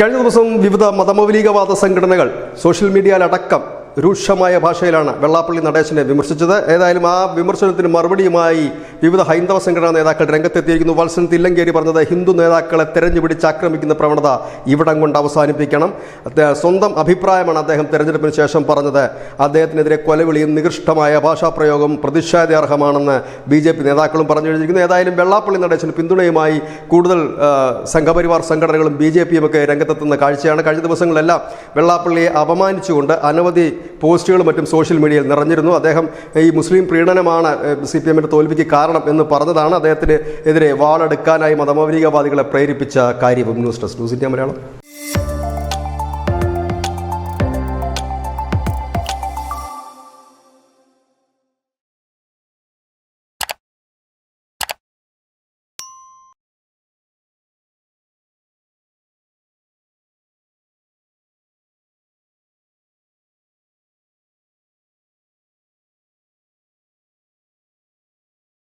കഴിഞ്ഞ ദിവസം വിവിധ മതമൗലികവാദ സംഘടനകൾ സോഷ്യൽ മീഡിയയിലടക്കം രൂക്ഷമായ ഭാഷയിലാണ് വെള്ളാപ്പള്ളി നടേശനെ വിമർശിച്ചത്. ഏതായാലും ആ വിമർശനത്തിന് മറുപടിയുമായി വിവിധ ഹൈന്ദവ സംഘടനാ നേതാക്കൾ രംഗത്തെത്തിയിരിക്കുന്നു. വത്സൻ തില്ലങ്കേരി പറഞ്ഞത് ഹിന്ദു നേതാക്കളെ തെരഞ്ഞുപിടിച്ച് ആക്രമിക്കുന്ന പ്രവണത ഇവിടം കൊണ്ട് അവസാനിപ്പിക്കണം. സ്വന്തം അഭിപ്രായമാണ് അദ്ദേഹം തെരഞ്ഞെടുപ്പിന് ശേഷം പറഞ്ഞത്. അദ്ദേഹത്തിനെതിരെ കൊലവിളിയും നികൃഷ്ടമായ ഭാഷാപ്രയോഗം പ്രതിഷേധാർഹമാണെന്ന് BJP നേതാക്കളും പറഞ്ഞു കഴിഞ്ഞിരിക്കുന്നു. ഏതായാലും വെള്ളാപ്പള്ളി നടേശന് പിന്തുണയുമായി കൂടുതൽ സംഘപരിവാർ സംഘടനകളും BJPയും ഒക്കെ രംഗത്തെത്തുന്ന കാഴ്ചയാണ്. കഴിഞ്ഞ ദിവസങ്ങളെല്ലാം വെള്ളാപ്പള്ളിയെ അപമാനിച്ചുകൊണ്ട് അനവധി പോസ്റ്റുകളും മറ്റും സോഷ്യൽ മീഡിയയിൽ നിറഞ്ഞിരുന്നു. അദ്ദേഹം ഈ മുസ്ലിം പ്രീണനമാണ് CPMന്റെ തോൽവിക്ക് കാരണം എന്ന് പറഞ്ഞതാണ് അദ്ദേഹത്തിന് എതിരെ വാളെടുക്കാനായി മതമൗലികവാദികളെ പ്രേരിപ്പിച്ച കാര്യവും. News desk news India Malayalam.